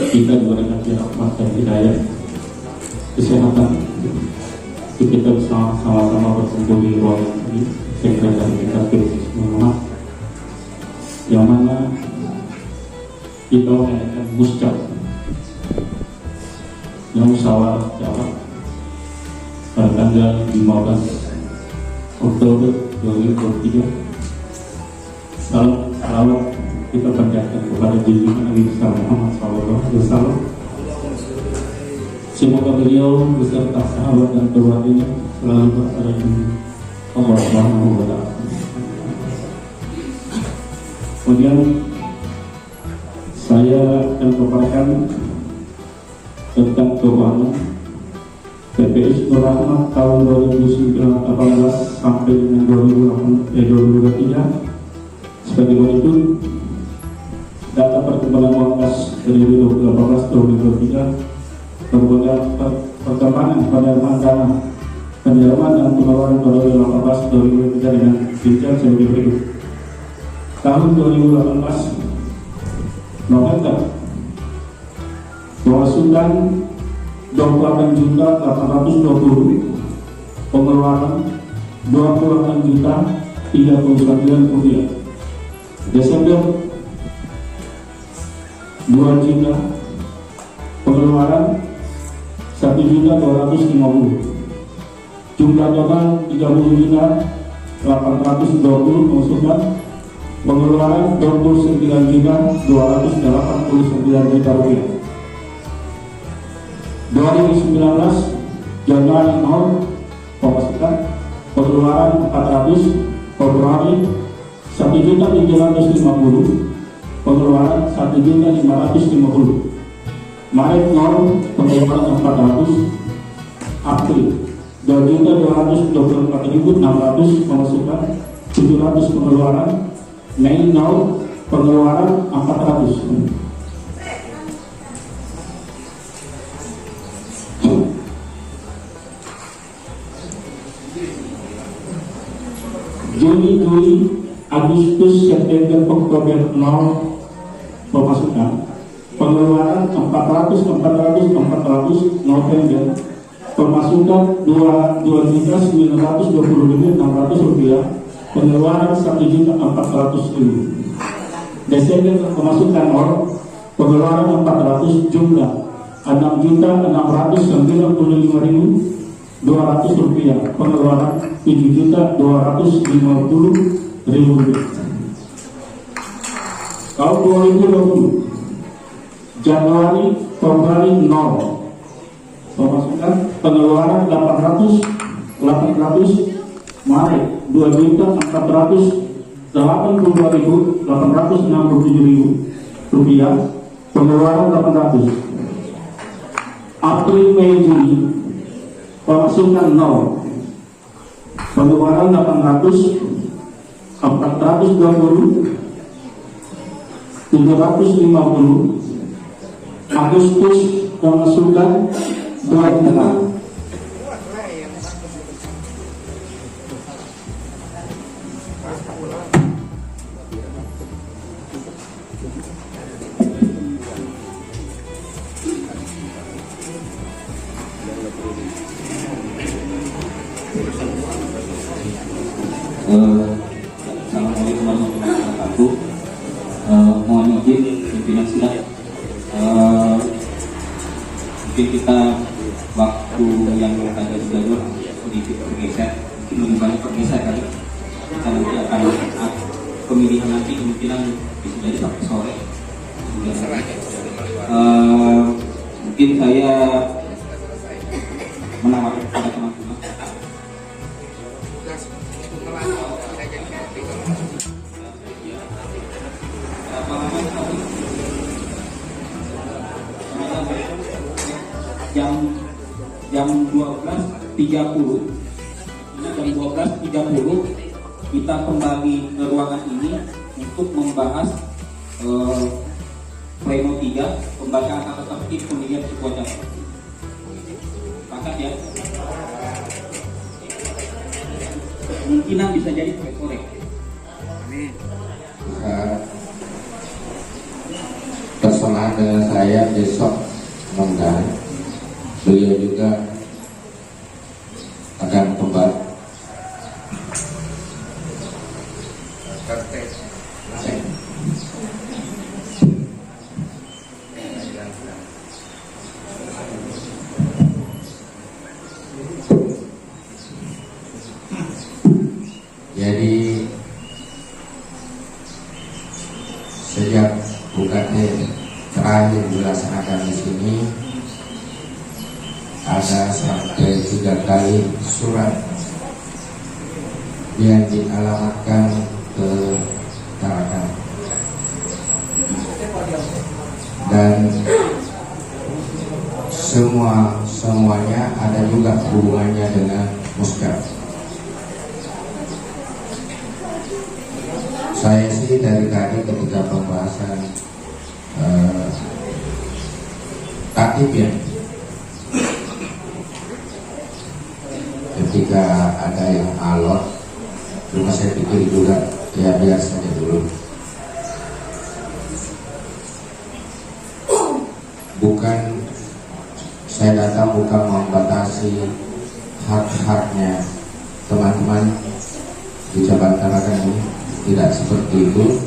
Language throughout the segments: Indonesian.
kita diberikan rahmat dan hidayah, kesehatan, kita sama-sama berkumpul di ruangan ini. Sekretariat kita Muhammad, yang mana kita mengadakan muscap yang musyawarah jamaah pada tanggal 15 Oktober 2023. Salam salawat kita panjatkan kepada junjungan Nabi besar Muhammad SAW. Semoga beliau beserta sahabat dan keluarganya selalu berada di Allah Subhanahu wa Ta'ala. Kemudian saya akan paparkan tentang keuangan TPS Nur Rahmat tahun 2018 sampai dengan 2023 sebagai berikut. Data perkembangan uang kas 2018-2023 berbagai perkembangan penerimaan dana, penerimaan dan pengeluaran 2018-2023 dengan rincian sebagai berikut. Tahun 2018 November pemasukan 28.820, pengeluaran 28.039 rupiah. Desember 2 juta, pengeluaran 1.250, jumlah total 30.820, pemasukan pengeluaran 29.289 rupiah. 2019 Januari 0, pemasukan pengeluaran 400, Februari 1.750, pengeluaran 1.550, Maret 0, pengeluaran 400, April 2.224.600, pemasukan 700, pengeluaran, Mei 0, pengeluaran 400. Juni, Juli, Agustus, September, Oktober 0, pemasukan pengeluaran 400, November pemasukan 2.920.600 rupiah, pengeluaran 1.400.000. Desember pemasukan 0, pengeluaran 400, jumlah 6.695.200 rupiah, pengeluaran 7.250.000 rupiah. Tahun 2020 Januari, Februari 0, pemasukan pengeluaran 800, Maret 2.482.867 rupiah, pengeluaran 800. April, Mei, Juni pemasukan 0, pengeluaran 800, 420, 750. Agustus pemasukan 2 juta. Assalamualaikum warahmatullahi wabarakatuh. Mohon izin pimpinan sidang. Mungkin kita waktu yang ada di jalur sedikit bergeser, mungkin lebih banyak bergeser kali. Kita nanti akan pemilihan nanti kemungkinan bisa jadi sampai sore. Mungkin saya menawarkan kepada teman-teman jam 12.30 kita kembali ke ruangan ini untuk membahas pleno 3 pembacaan tata tertib pemilihan ketua cabang. Sepakat ya? Kemungkinan bisa jadi sore. Personal bersamaan dengan saya besok, mudah-mudahan beliau juga akan kembali. Jadi sejak UKT terakhir dilaksanakan di sini ada sampai 3 kali surat yang dialamatkan ke Tarakan, dan semuanya ada juga hubungannya dengan Muskap. Saya sih dari tadi ketika pembahasan tatib ya, ketika ada yang alot, cuma saya pikir juga ya biar saja dulu. Bukan, saya datang bukan membatasi hak-haknya teman-teman di Jabatan Tarakan ini, tidak seperti itu.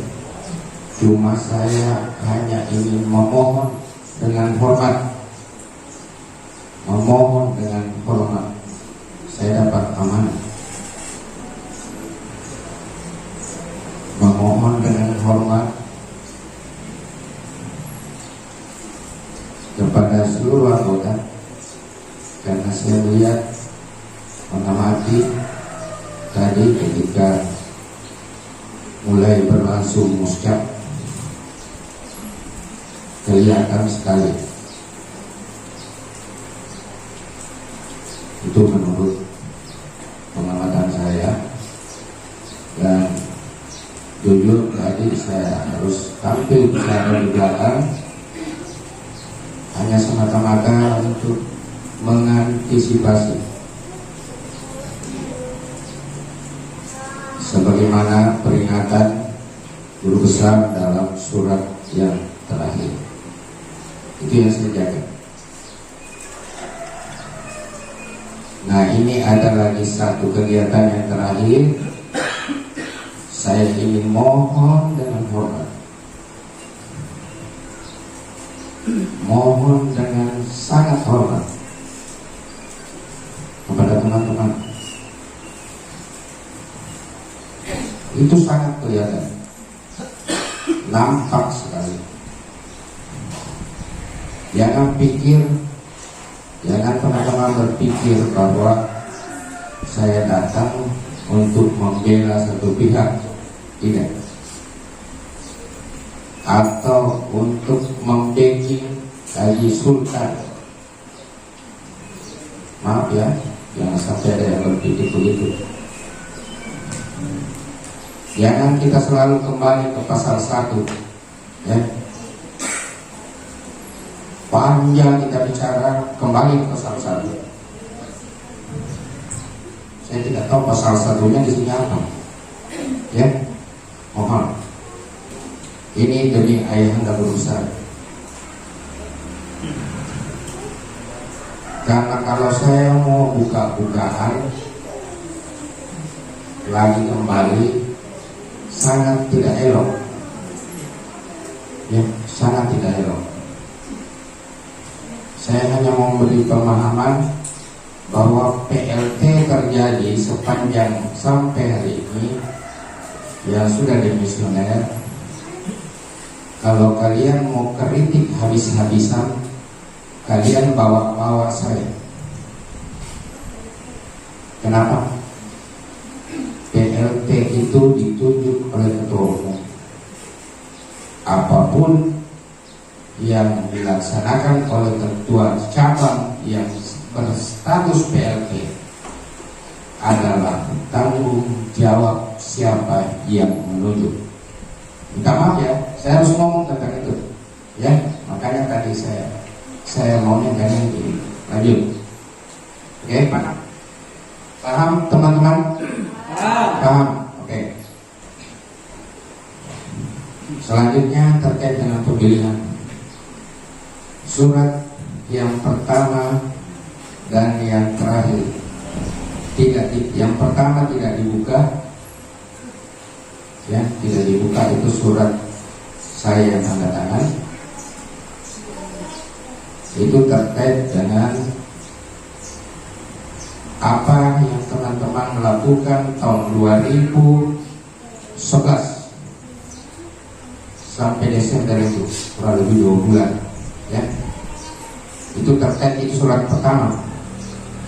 Cuma saya hanya ingin memohon dengan hormat, saya dapat amanah, memohon dengan hormat kepada seluruh anggota, karena saya melihat mengamati tadi ketika mulai berlangsung muskap, kelihatan sekali. Itu menurut pengamatan saya, dan jujur tadi saya harus tampil bicara di belakang hanya semata-mata untuk mengantisipasi sebagaimana peringatan guru besar dalam surat yang terakhir. Itu yang saya jaga. Nah, ini ada lagi satu kegiatan yang terakhir. Saya ingin mohon dengan hormat, mohon dengan sangat hormat kepada teman-teman. Itu sangat kelihatan, nampak sekali. Jangan teman-teman berpikir bahwa saya datang untuk membela satu pihak, tidak, atau untuk membacking Haji Sultan. Maaf ya, jangan sampai ada yang berpikir begitu. Jangan kita selalu kembali ke pasal 1 ya. Panjang kita bicara, kembali ke pasal 1. Saya tidak tahu pasal 1-nya di sini apa. Ya, mohon. Ini demi ayahanda berusaha. Karena kalau saya mau buka-bukaan lagi kembali, sangat tidak elok. Ya, sangat tidak elok. Saya hanya mau memberi pemahaman bahwa PLT terjadi sepanjang sampai hari ini yang sudah demisioner. Kalau kalian mau kritik habis-habisan, kalian bawa saya. Kenapa? PLT itu ditunjuk oleh ketua umum. Apapun yang dilaksanakan oleh ketua cabang yang berstatus PLT adalah tanggung jawab siapa yang menunjuk. Minta maaf ya, saya harus ngomong tentang itu ya. Makanya tadi saya maunya jangan gini. Lanjut. Oke, paham teman-teman? Paham. Oke. Selanjutnya terkait dengan pemilihan. surat yang pertama dan yang terakhir. Yang pertama tidak dibuka, ya, tidak dibuka, itu surat saya yang tanda tangan. Itu terkait dengan apa yang teman-teman lakukan tahun 2011 sampai Desember itu, kurang lebih 2 bulan, ya. Itu terkait, itu surat pertama.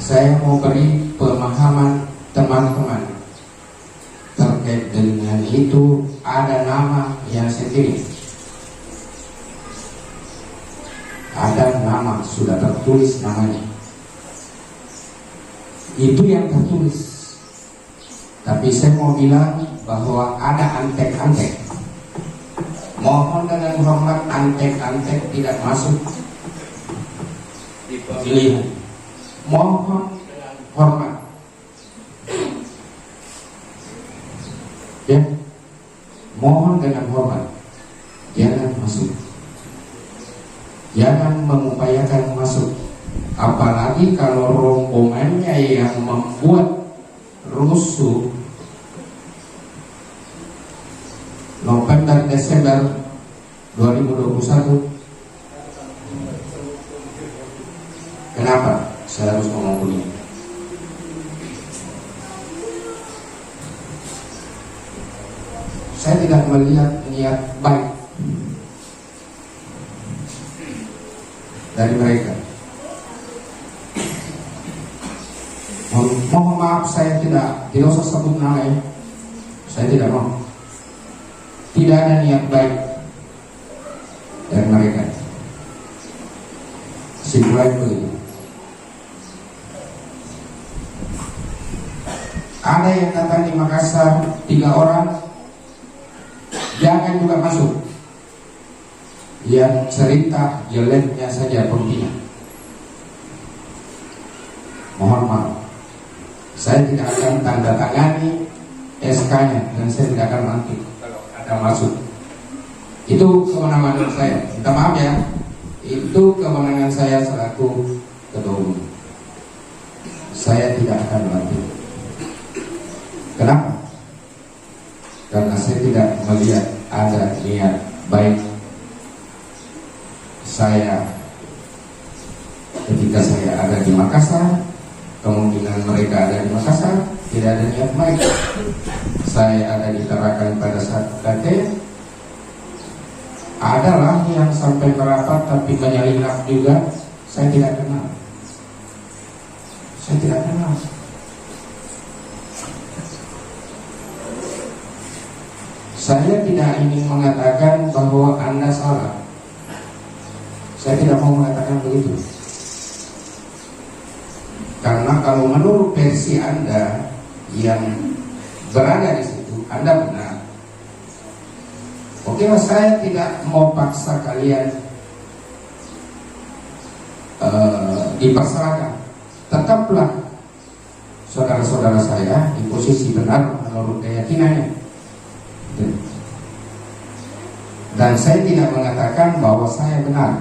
Saya mau beri pemahaman teman-teman terkait dengan itu. Ada nama yang saya pilih, ada nama, sudah tertulis namanya. Itu yang tertulis. Tapi saya mau bilang bahwa ada antek-antek. Mohon dengan hormat, antek-antek tidak masuk di pemilihan. Mohon dengan hormat, ya, mohon dengan hormat, jangan masuk, jangan mengupayakan masuk, apalagi kalau rombongannya yang membuat rusuh November Desember 2021. Kenapa saya harus ngomong begini? Saya tidak melihat niat baik dari mereka. Mohon maaf, saya tidak usah sebut nama ya. Saya tidak mau. Tidak ada niat baik dari mereka. Simpulan begitu. Ada yang datang di Makassar 3 orang, jangan juga masuk. Yang cerita jeleknya saja pembina. Mohon maaf, saya tidak akan tanda tangani SK-nya dan saya tidak akan lantik kalau ada masuk. Itu kewenangan saya. Minta maaf ya. Itu kewenangan saya selaku ketua umum. Saya tidak akan lantik. Kenapa? Karena saya tidak melihat ada niat baik. Saya ketika saya ada di Makassar, kemungkinan mereka ada di Makassar, tidak ada niat baik. Saya ada di Tarakan pada saat KT, adalah yang sampai merapat tapi menyelinap juga. Saya tidak kenal. Saya tidak kenal. Saya tidak ingin mengatakan bahwa Anda salah. Saya tidak mau mengatakan begitu. Karena kalau menurut versi Anda yang berada di situ, Anda benar. Oke, saya tidak mau paksa kalian dipersalahkan. Tetaplah saudara-saudara saya di posisi benar menurut keyakinannya. Dan saya tidak mengatakan bahwa saya benar.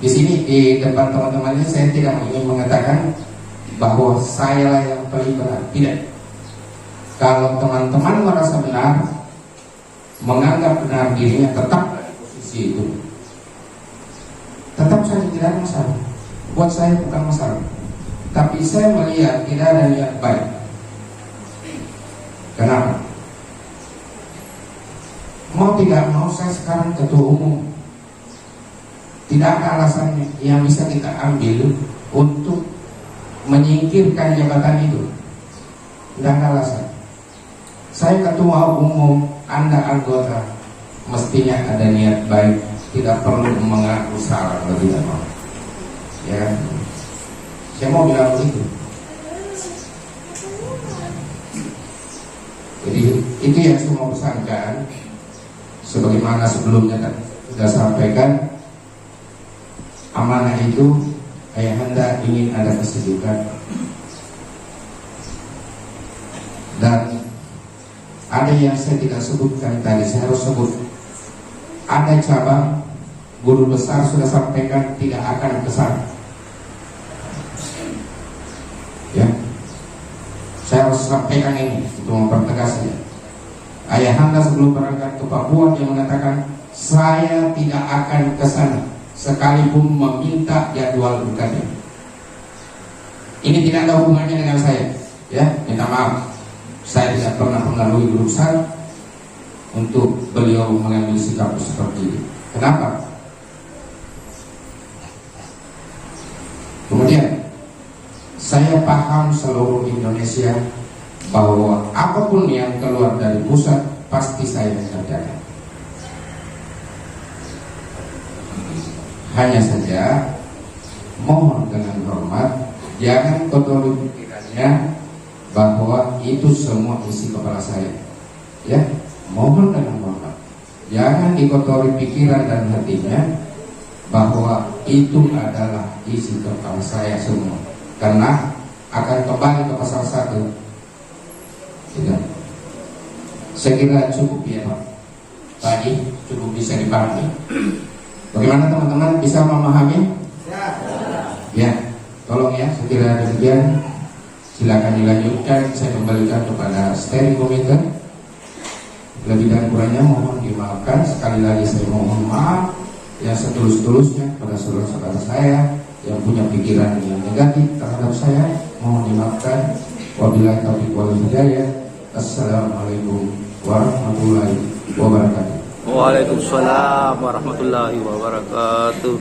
Di sini di depan teman-teman ini saya tidak ingin mengatakan bahwa saya lah yang paling benar. Tidak. Kalau teman-teman merasa benar, menganggap benar dirinya, tetap di posisi itu. Tetap saja tidak ada masalah. Buat saya bukan masalah. Tapi saya melihat tidak ada niat baik. Kenapa? Mau tidak mau saya sekarang ketua umum. Tidak ada alasan yang bisa kita ambil untuk menyingkirkan jabatan itu. Tidak ada alasan. Saya ketua umum, Anda anggota, mestinya ada niat baik. Tidak perlu mengaku salah kalau tidak mau. Ya, saya mau bilang begitu. Jadi itu yang saya mau pesankan. Sebagaimana sebelumnya kan sudah sampaikan, amanah itu ayahanda ingin ada kesejukan. Dan ada yang saya tidak sebutkan tadi, saya harus sebut. Ada cabang guru besar sudah sampaikan tidak akan kesana. Ya, saya harus sampaikan ini untuk mempertegasnya. Ayahanda sebelum berangkat ke Papua dia mengatakan saya tidak akan kesana sekalipun meminta jadwal berikutnya. Ini tidak ada hubungannya dengan saya. Ya, minta maaf. Saya tidak pernah mengalami guru besar untuk beliau mengambil sikap seperti ini. Kenapa? Kemudian saya paham seluruh Indonesia bahwa apapun yang keluar dari pusat pasti saya kerjakan. Hanya saja mohon dengan hormat jangan kotori pikirannya bahwa itu semua isi kepala saya. Ya, mohon dengan hormat jangan dikotori pikiran dan hatinya bahwa itu adalah isi kepala saya semua, karena akan kembali ke pasal 1. Tidak. Saya kira cukup ya Pak. Tadi cukup bisa dipahami. Bagaimana teman-teman bisa memahami? Ya, tolong ya. Saya kira demikian. Silakan dilanjutkan. Saya kembalikan kepada steering committee. Lebih dan kurangnya mohon dimaafkan. Sekali lagi saya mohon maaf yang setulus-tulusnya pada saudara-saudara saya yang punya pikiran yang negatif terhadap saya, mohon dimaafkan. Wabillahi taufiq wal hidayah. Assalamualaikum warahmatullahi wabarakatuh. Waalaikumsalam warahmatullahi wabarakatuh.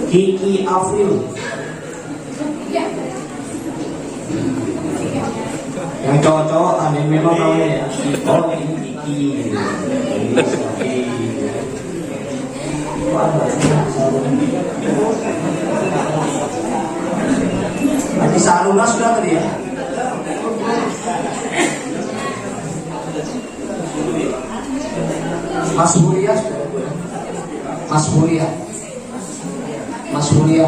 Kiki Afril. Yang cowok-cowok ada yang memang namanya oh ini Kiki. Nanti Saruna sudah tadi ya. Mas Huria sudah. Mas Huria. Mas Huria.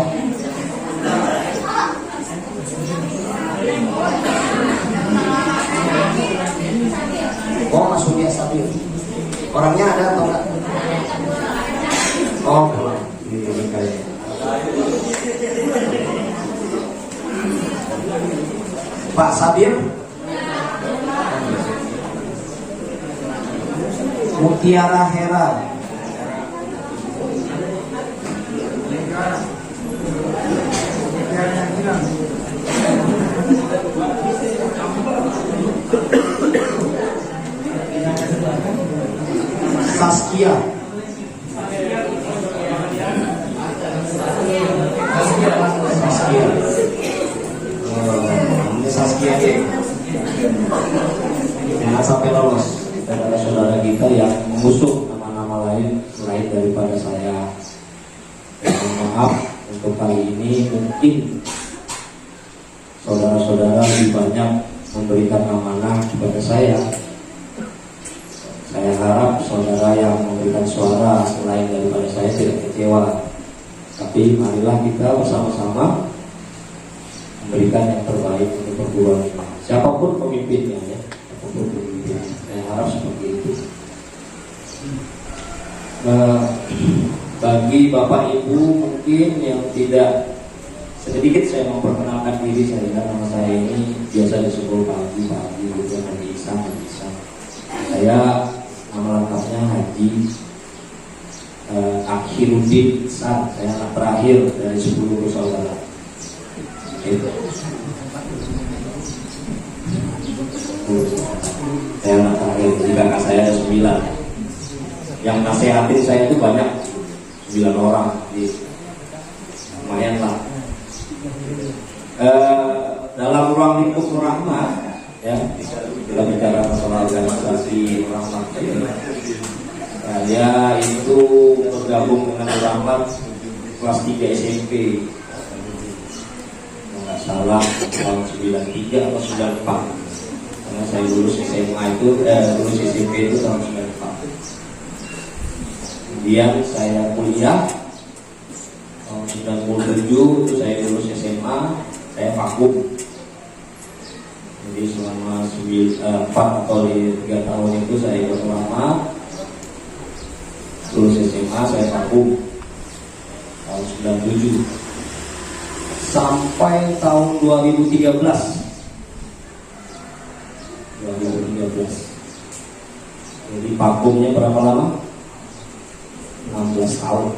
Oh, Mas Huria Sabir. Orangnya ada atau enggak? Oh, belum. Pak Sabir. Mutiara Hera. Saskia. Saskia. Ini Saskia ya. Jangan sampai lolos saudara-saudara kita yang mengusung nama-nama lain selain daripada saya. Maaf untuk kali ini mungkin saudara-saudara lebih banyak memberikan amanah kepada saya. Saya harap saudara yang memberikan suara selain daripada saya tidak kecewa. Tapi marilah kita bersama-sama memberikan yang terbaik untuk perguruan ini. Siapapun pemimpinnya ya, siapapun pemimpinnya. Saya harap seperti itu. Bagi Bapak Ibu mungkin yang tidak, sedikit saya memperkenalkan diri saya. Nama saya ini biasa disebut Pagi gitu, Haji Ihsan. Saya nama lengkapnya Haji Akhiruddin Ihsan. Saya anak terakhir dari 10 bersaudara. Saya anak terakhir, jadi kakak saya ada 9. Yang nasihatin saya itu banyak, 9 orang, jadi lumayan lah. Dalam ruang lingkup rahmah ya, kita bicara masalah organisasi rahmah. Saya itu bergabung dengan rahmat kelas 3 SMP. Nggak salah tahun 93 atau 94, karena saya lulus SMA itu lulus SMP itu tahun 94. Kemudian saya kuliah tahun 97 itu saya lulus SMA, saya vakum. Jadi selama 4 atau 3 tahun itu saya berlama. Lulus SMA saya vakum tahun 97 sampai tahun 2013. Jadi vakumnya berapa lama? 16 tahun.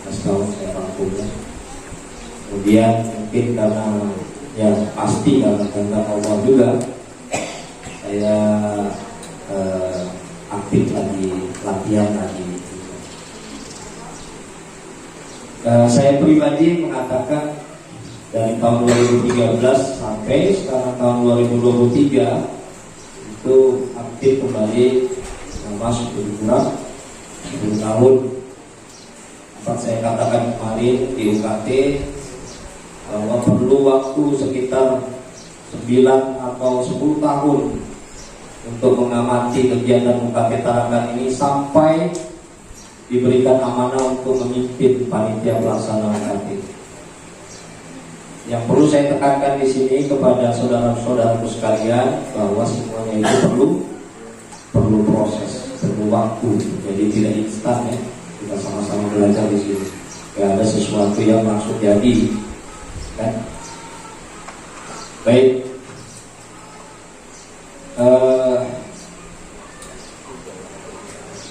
16 tahun saya vakumnya. Kemudian mungkin karena ya pasti karena kehendak Allah juga, saya aktif lagi, latihan lagi. Saya pribadi mengatakan dari tahun 2013 sampai sekarang tahun 2023 itu aktif kembali, masuk lebih kurang 10 tahun. Sempat saya katakan kemarin di UKT bahwa perlu waktu sekitar 9 atau 10 tahun untuk mengamati kegiatan UKT Tarakan ini sampai diberikan amanah untuk memimpin panitia pelaksana UKT. Yang perlu saya tekankan di sini kepada saudara-saudaraku sekalian bahwa semuanya itu perlu proses, perlu waktu. Jadi tidak instan ya. Kita sama-sama belajar di sini. Tidak ada sesuatu yang langsung jadi, kan? Baik.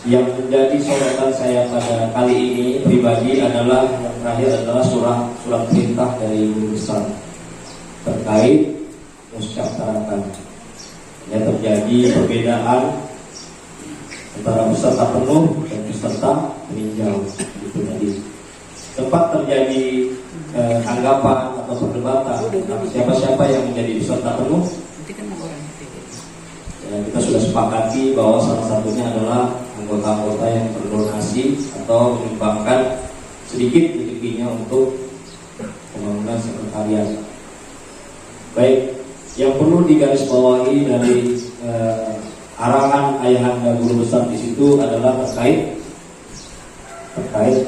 Yang menjadi sorotan saya pada kali ini pribadi adalah yang terakhir adalah surat perintah dari Guru Besar terkait Musyaf Tarakan. Ya, terjadi perbedaan antara peserta penuh dan peserta peninjau. Itu tadi sempat terjadi anggapan atau perdebatan siapa-siapa yang menjadi peserta penuh. Ya, kita sudah sepakati bahwa salah satunya adalah anggota-anggota yang berdonasi atau menyumbangkan sedikit rezekinya untuk pembangunan sekretariat. Baik, yang perlu digarisbawahi dari arahan ayahanda Guru Besar di situ adalah terkait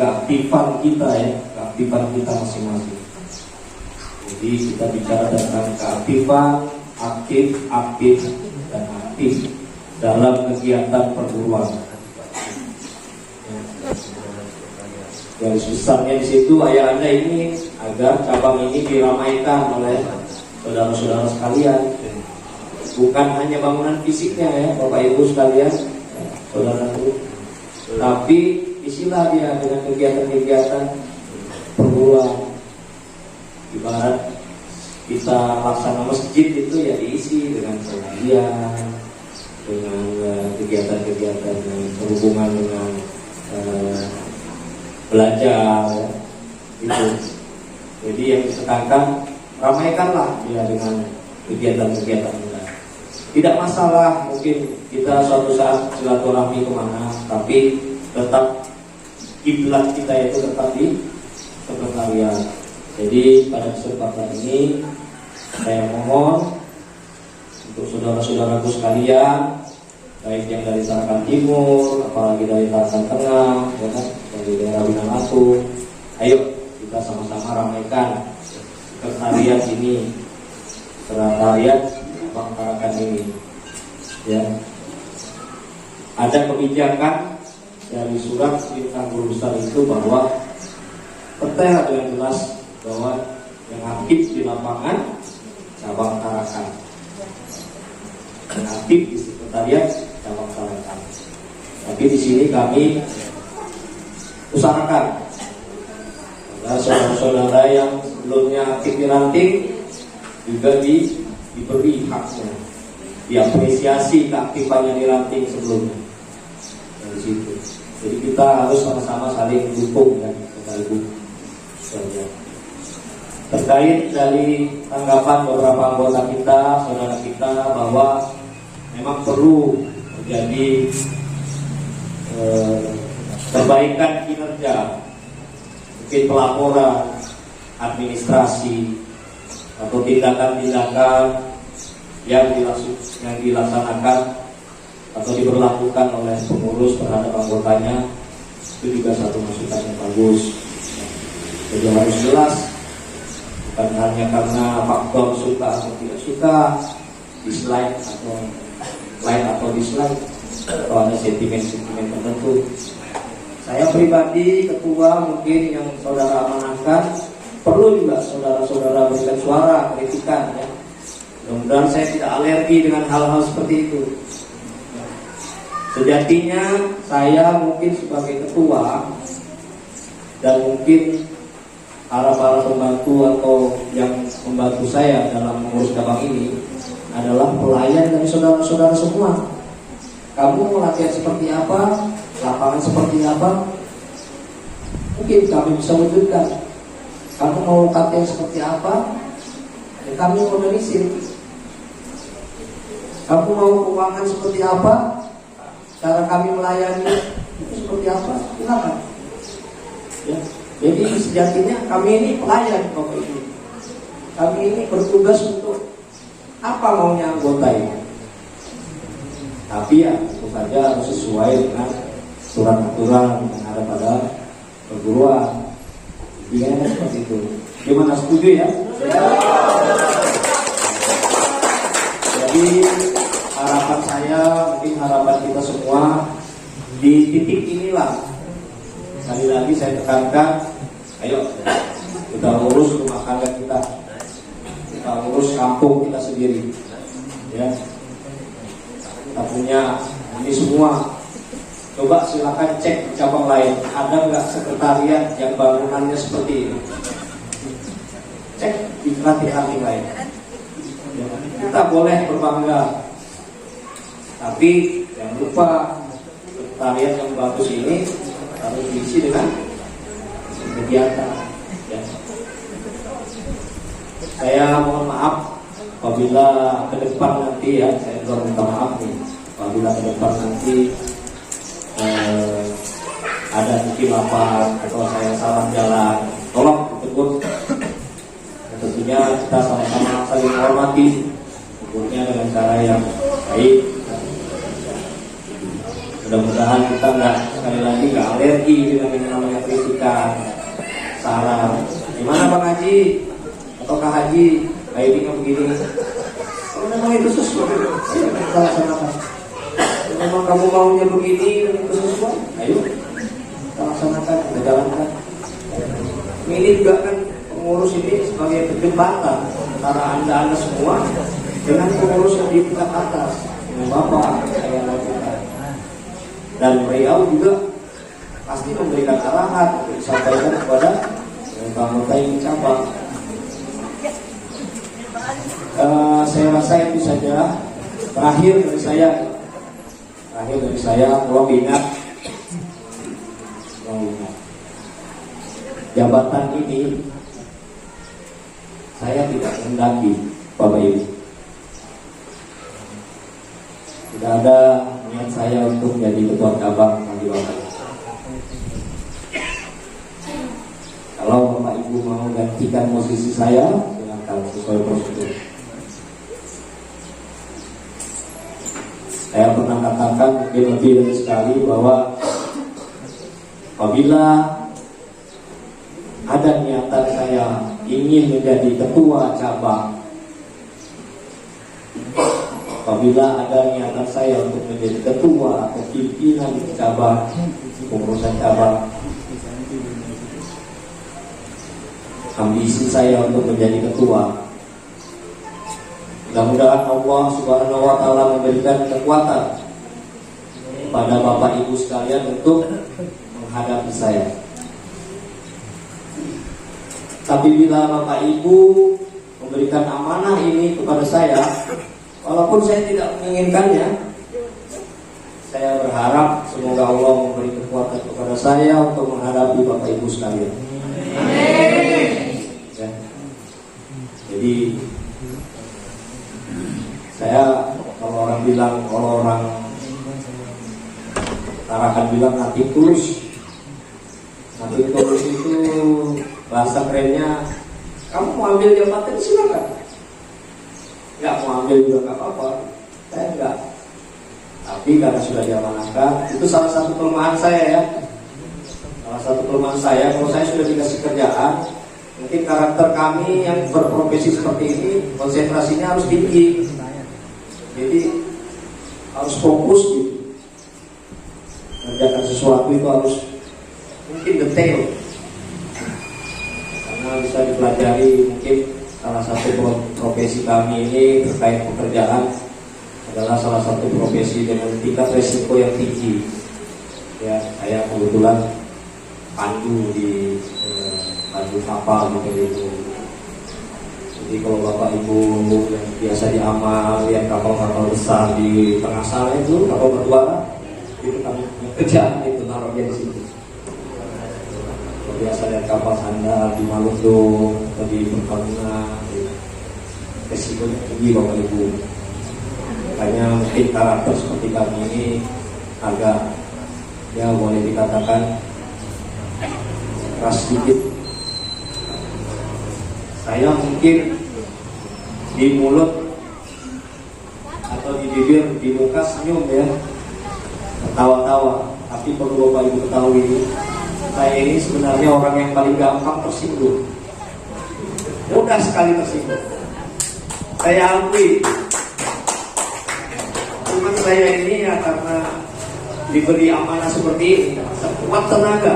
keaktifan kita ya, keaktifan kita masing-masing. Jadi kita bicara tentang keaktifan, aktif, dan aktif dalam kegiatan perguruan. Garis besarnya di situ ayahanda ini agar cabang ini diramaikan oleh saudara-saudara sekalian. Bukan hanya bangunan fisiknya ya, Bapak Ibu sekalian, saudaraku, tapi isilah dia dengan kegiatan-kegiatan perguruan. Ibarat kita laksana masjid itu ya diisi dengan pengajian, dengan kegiatan-kegiatan yang berhubungan dengan belajar ya. Itu. Jadi yang ditekankan, ramaikanlah dia dengan kegiatan-kegiatan kita. Tidak masalah mungkin kita suatu saat silaturahmi kemana, tapi tetap kiblat kita itu tetap di sekretariat. Jadi pada kesempatan ini saya mohon untuk saudara-saudaraku sekalian, baik yang dari Tarakan Timur, apalagi dari Tarakan Tengah, ya kan, dari daerah Winanatu, ayo kita sama-sama ramaikan sekretariat ini, sekretariat Bang Tarakan ini. Ya, ada kebijakan dari surat perintah Guru Besar itu bahwa tertera dengan jelas bahwa yang aktif di lapangan cabang Tarakan, yang aktif di sekretariat cabang Tarakan. Tapi di sini kami usahakan saudara-saudara yang sebelumnya aktif di ranting juga diberi haknya, diapresiasi keaktifannya di ranting sebelumnya. Dari situ. Jadi kita harus sama-sama saling mendukung ya, Bapak Ibu. Terkait dari tanggapan beberapa anggota kita, saudara kita, bahwa memang perlu terjadi perbaikan kinerja, mungkin pelaporan administrasi atau tindakan-tindakan yang dilaksanakan atau diberlakukan oleh pengurus terhadap anggotanya, itu juga satu masukan yang bagus. Jadi harus jelas, bukan hanya karena faktor suka atau tidak suka, dislike atau like atau dislike, atau ada sentimen-sentimen tertentu. Saya pribadi, ketua mungkin yang saudara amanahkan, perlu juga saudara-saudara berikan suara, kritikan ya. Mudah-mudahan saya tidak alergi dengan hal-hal seperti itu. Sejatinya saya mungkin sebagai ketua dan mungkin para pembantu atau yang membantu saya dalam mengurus cabang ini adalah pelayan dari saudara-saudara semua. Kamu mau latihan seperti apa, lapangan seperti apa, mungkin kami bisa wujudkan. Kamu mau latihan seperti apa, ya kami organisir. Kamu mau keuangan seperti apa, cara kami melayani itu seperti apa, silakan. Ya. Jadi sejatinya kami ini pelayan Bapak Ibu. Kami ini bertugas untuk apa maunya anggota ini. Tapi ya tentu saja harus sesuai dengan aturan-aturan yang ada pada perguruan. Intinya seperti itu. Gimana, setuju ya? Jadi harapan saya, mungkin harapan kita semua di titik inilah. Sekali lagi saya tekankan, ayo kita urus rumah tangga kita urus kampung kita sendiri. Ya, kita punya ini semua. Coba silakan cek di cabang lain, ada nggak sekretariat yang bangunannya seperti ini? Cek di hati-hati lain. Ya, kita boleh berbangga, tapi jangan lupa sekretariat yang bagus ini harus diisi dengan kegiatan. Ya. Saya mohon maaf apabila ke depan nanti ya, saya juga minta maaf nih, apabila ke depan nanti ada kekhilafan atau saya salah jalan, tolong ditegur. Tentunya kita sama-sama saling menghormati, tentunya dengan cara yang baik. Mudah-mudahan kita sekali lagi nggak alergi dengan yang namanya kritikan, saran. Gimana Bang Haji atau Kak Haji, baiknya begini. Kalau memang itu sesuai, ayo kita laksanakan. Kalau memang kamu maunya begini dan itu sesuai, ayo kita laksanakan, kita jalankan. Ini juga kan pengurus ini sebagai jembatan antara anda semua dengan pengurus yang di tingkat atas, dengan Bapak saya lakukan. Dan beliau juga pasti memberikan arahan untuk disampaikan kepada anggota yang cabang. Saya rasa itu saja. Terakhir dari saya, tolong ingat, jabatan ini saya tidak mendaki, Bapak Ibu. Tidak ada niat saya untuk menjadi ketua cabang nanti Bapak. Kalau Bapak Ibu mau gantikan posisi saya, silakan sesuai prosedur. Saya pernah katakan mungkin lebih dari sekali bahwa apabila ada niatan saya ingin menjadi ketua cabang, apabila ada niatan saya untuk menjadi ketua atau pimpinan cabang, pengurusan cabang, ambisi saya untuk menjadi ketua, mudah-mudahan Allah Subhanahu wa Ta'ala memberikan kekuatan kepada Bapak Ibu sekalian untuk menghadapi saya. Tapi bila Bapak Ibu memberikan amanah ini kepada saya, walaupun saya tidak menginginkannya, saya berharap semoga Allah memberi kekuatan kepada saya untuk menghadapi Bapak Ibu sekalian. Ya. Jadi saya kalau orang akan bilang nanti tulus itu bahasa kerennya Kamu mau ambil jabatan silakan. Nggak mau ambil juga nggak apa-apa. Saya enggak. Tapi karena sudah diamanahkan, itu salah satu kelemahan saya ya. Salah satu kelemahan saya, kalau saya sudah dikasih kerjaan, mungkin karakter kami yang berprofesi seperti ini, konsentrasinya harus tinggi. Jadi harus fokus gitu. Mengerjakan sesuatu itu harus mungkin detail. Karena bisa dipelajari mungkin salah satu profesi kami ini terkait pekerjaan adalah salah satu profesi dengan tingkat resiko yang tinggi. Ya, saya kebetulan pandu di pandu kapal gitu. Jadi kalau bapak ibu yang biasa di amal lihat kapal-kapal besar di tengah sana itu kapal bertuara, itu kami kerjaan itu naruhnya di situ. Kalau biasa lihat kapal sandal di Maluku atau di Pertamina, resikonya tinggi bapak ibu. Makanya mungkin karakter seperti kami ini agak ya boleh dikatakan keras sedikit. Saya mungkin di mulut atau di bibir, di muka senyum ya, ketawa-tawa. Tapi perlu bapak ibu ketahui, saya ini sebenarnya orang yang paling gampang tersinggung, mudah sekali tersinggung. Saya akui, cuma saya ini ya karena diberi amanah seperti ini, sekuat tenaga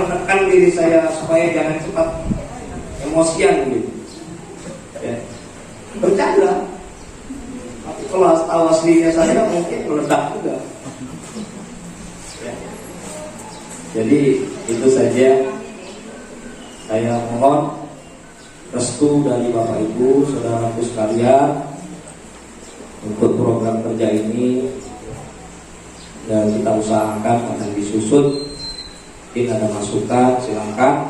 menekan diri saya supaya jangan cepat emosian gitu. Ya. Bercanda. Tapi kalau tahu aslinya saya mungkin meledak juga. Ya. Jadi itu saja. Saya mohon restu dari Bapak Ibu, saudaraku sekalian untuk program kerja ini, dan kita usahakan akan disusun. Mungkin ada masukan, silakan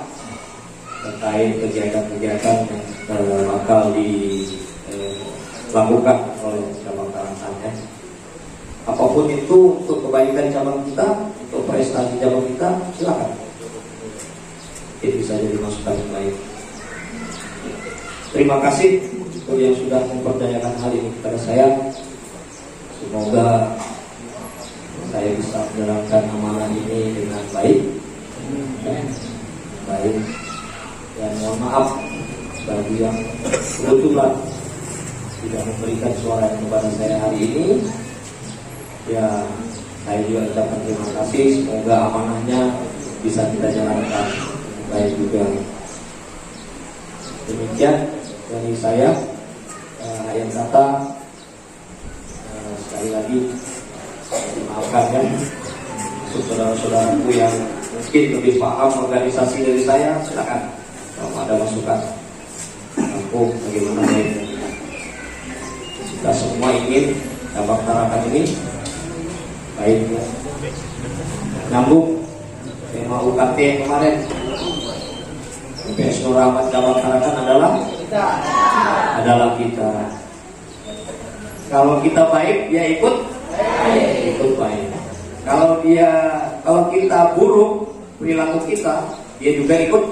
terkait kegiatan-kegiatan yang bakal dilakukan oleh cabang Karangtang. Apapun itu untuk kebaikan cabang kita, untuk prestasi cabang kita, silakan. Itu bisa jadi masukan yang baik. Terima kasih untuk yang sudah memperdayakan hal ini kepada saya. Semoga saya bisa menjalankan amanah ini dengan baik. Baik, dan mohon maaf bagi yang kebetulan tidak memberikan suara kepada saya hari ini. Ya, saya juga ucapkan terima kasih. Semoga amanahnya bisa kita jalankan baik juga. Demikian dari saya. Yang kata sekali lagi maafkan ya untuk saudara-saudaraku yang mungkin lebih paham organisasi dari saya, silakan kalau ada masukan. Aku bagaimana baiknya. Kita semua ingin cabang Tarakan ini baik ya. Nyambung tema UKT yang kemarin. PS Nur Rahmat cabang Tarakan adalah kita. Kalau kita baik, dia ikut baik. Kalau kita buruk perilaku kita, dia juga ikut.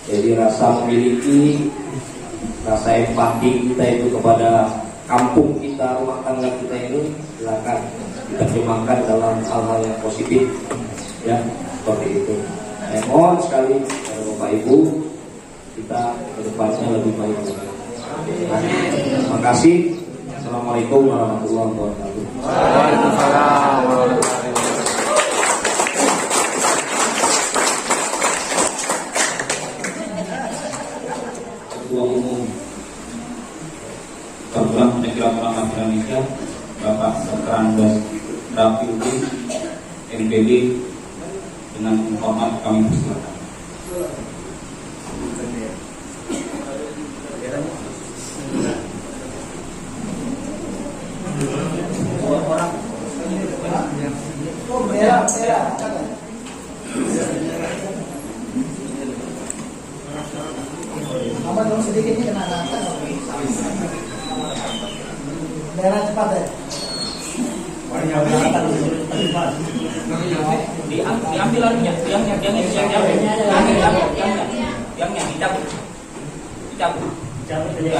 Jadi rasa memiliki, rasa empati kita itu kepada kampung kita, rumah tangga kita ini, silakan kita terjemahkan dalam hal-hal yang positif, ya seperti itu. Saya mohon sekali kepada Bapak Ibu, kita kedepannya lebih baik lagi. Terima kasih. Assalamualaikum warahmatullahi wabarakatuh. Waalaikumsalam warahmatullahi wabarakatuh. Ketua Umum Perguruan Pendidikan Ulama Indonesia Bapak Sekrandas Rafiuddin MPD, dengan hormat kami persilakan. Apa dong sedikit ini kena nata merah cepat deh. diambil anunya, tiangnya dicabut. Ya.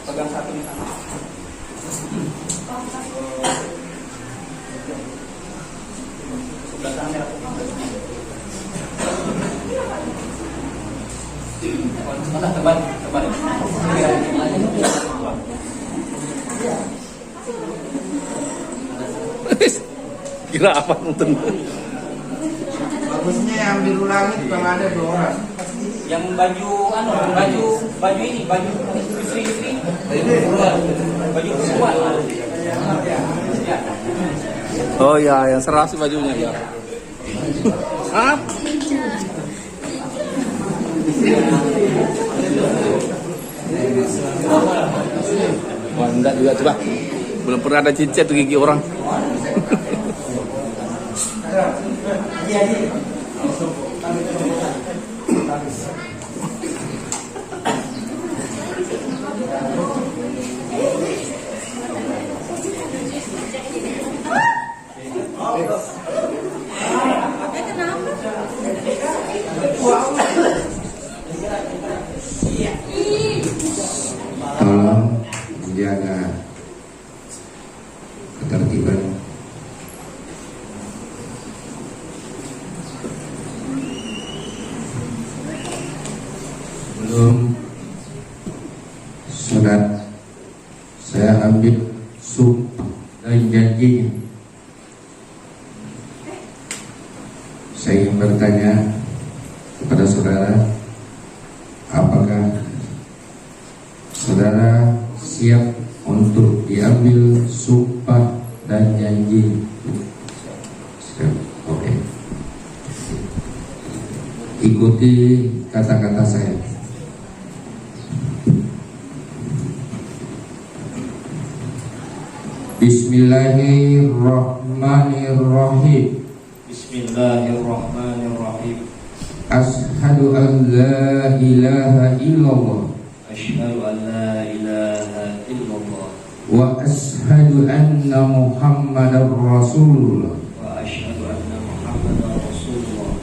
Pegang satu di sana. Sebelah sana merah putih. Mana terbalik. Kira apa nonton? Bagusnya yang biru langit kalau ada 2 orang. Yang baju ini, baju istri, baju perempuan. Ya. Oh ya, yang serasi bajunya ya. Hah? Wah, enggak juga coba. Belum pernah ada cincin tuh gigi orang. Tolong menjaga ketertiban. Belum surat saya ambil sumpah dan janjinya. Saya ingin bertanya kepada saudara, apakah saudara siap untuk diambil sumpah dan janji? Oke. Ikuti kata-kata saya. Bismillahirrahmanirrahim. Bismillahirrahmanirrahim. Ashhadu an la ilaha illallah Asyhadu an la ilaha illallah wa ashhadu anna Muhammadar Rasulullah. wa asyhadu anna Muhammadar Rasulullah.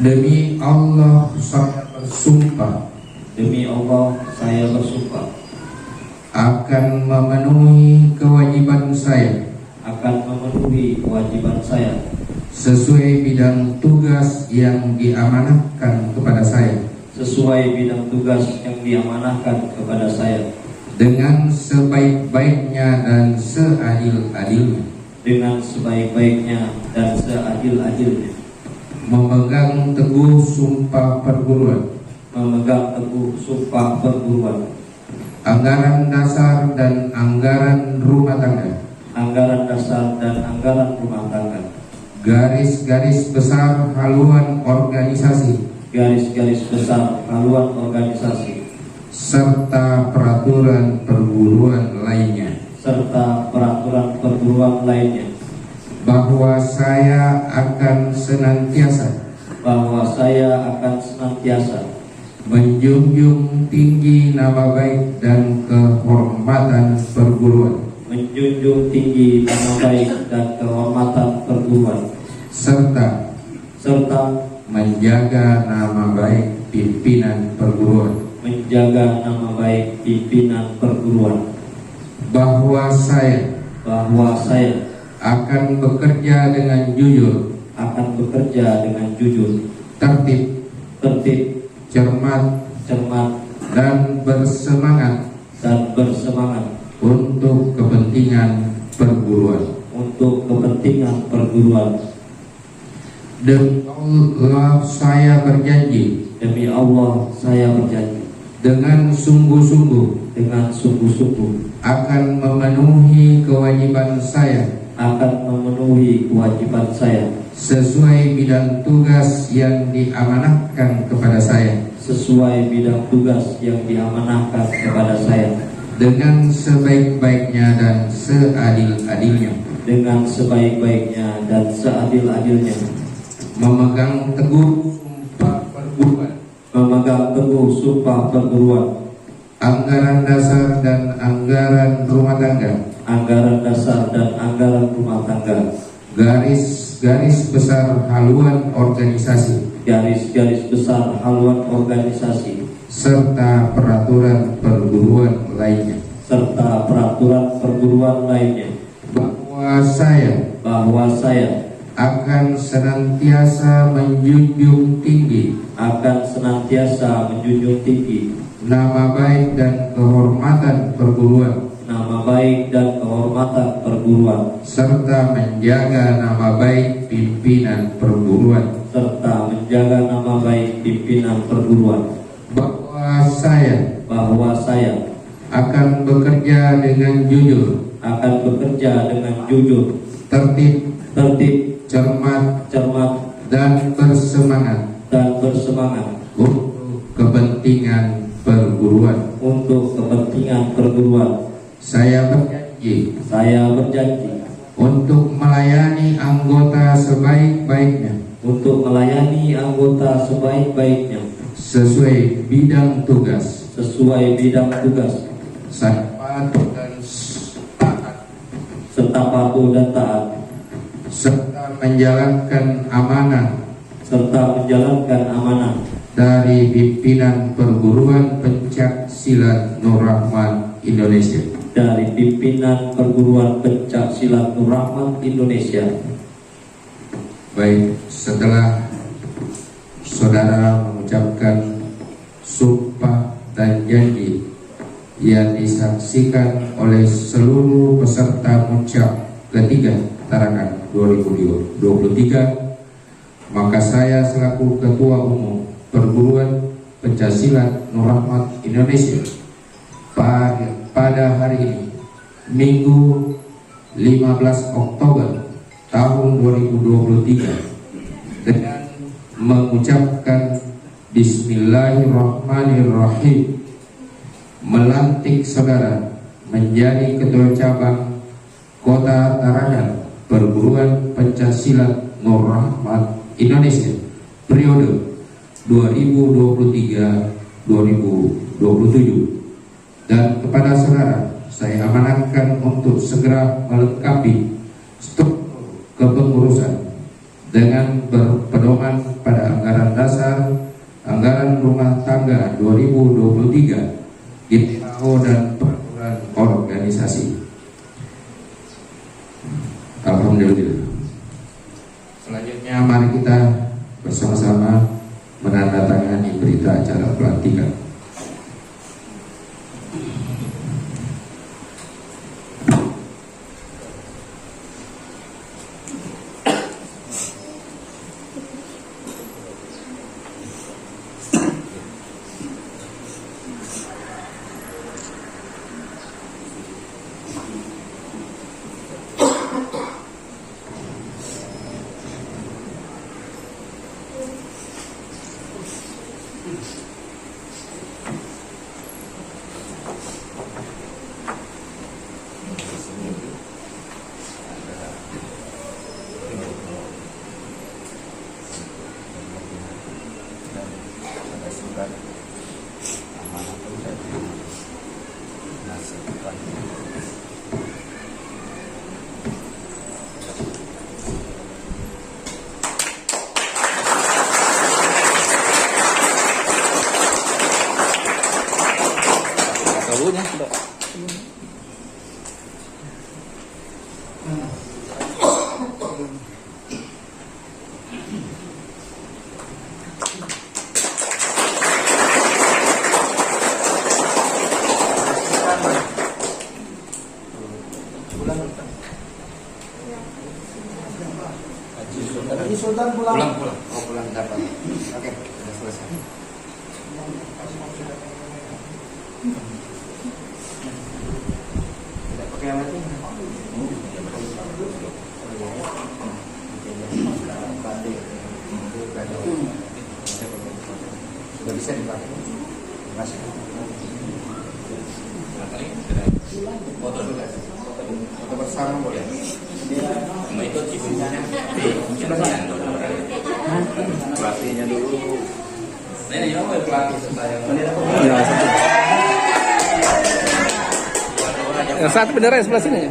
Demi Allah saya bersumpah Demi Allah saya bersumpah akan memenuhi kewajiban saya akan memenuhi kewajiban saya sesuai bidang tugas yang diamanahkan kepada saya sesuai bidang tugas yang diamanahkan kepada saya dengan sebaik-baiknya dan seadil-adilnya, dengan sebaik-baiknya dan seadil-adilnya, memegang teguh sumpah perguruan, memegang teguh sumpah perguruan, anggaran dasar dan anggaran rumah tangga, anggaran dasar dan anggaran rumah tangga, garis-garis besar haluan organisasi, garis-garis besar haluan organisasi, serta peraturan perguruan lainnya, serta peraturan perguruan lainnya, bahwa saya akan senantiasa menjunjung tinggi nama baik dan kehormatan perguruan, menjunjung tinggi nama baik dan kehormatan perguruan, serta menjaga nama baik pimpinan perguruan, menjaga nama baik pimpinan perguruan, bahwa saya akan bekerja dengan jujur, tertib, cermat, dan bersemangat untuk kepentingan perguruan. Demi Allah saya berjanji dengan sungguh-sungguh akan memenuhi kewajiban saya sesuai bidang tugas yang diamanahkan kepada saya dengan sebaik-baiknya dan seadil-adilnya, memegang teguh sumpah perguruan anggaran dasar dan anggaran rumah tangga, anggaran dasar dan anggaran rumah tangga, garis besar haluan organisasi, garis besar haluan organisasi, serta peraturan perguruan lainnya, bahwa saya akan senantiasa menjunjung tinggi nama baik dan kehormatan perguruan, serta menjaga nama baik pimpinan perguruan, bahwa saya akan bekerja dengan jujur, tertib, cermat, dan bersemangat untuk kepentingan perguruan. Saya berjanji untuk melayani anggota sebaik-baiknya sesuai bidang tugas. Saya patuh dan taat serta menjalankan amanah dari pimpinan perguruan pencak silat Nur Rahman Indonesia. Baik, setelah saudara mengucapkan sumpah dan janji yang disaksikan oleh seluruh peserta muncak ketiga Tarakan 2023, maka saya selaku Ketua Umum Perguruan Pencaksilat Nur Rahman Indonesia pada hari ini, Minggu 15 Oktober tahun 2023, dengan mengucapkan Bismillahirrahmanirrahim, melantik saudara menjadi Ketua Cabang Kota Tarakan Perguruan Pencaksilat Nur Rahman Indonesia periode 2023-2027, dan kepada saudara saya amanatkan untuk segera melengkapi struktur kepengurusan dengan berpedoman pada anggaran dasar, anggaran rumah tangga 2023, GTHO dan peraturan organisasi. Alhamdulillah. Selanjutnya mari kita bersama-sama menandatangani berita acara pelantikan. Tahunya sudah. Sultan pulang. Oh, pulang dapat. Oke, sudah selesai. Tidak pakai alat ini. Sudah bisa dipakai. Terima kasih. Foto bersama boleh. Pelatihnya dulu. Ini apa pelatih saya? Ya, satu. Yang satu bendera yang sebelah sini ya.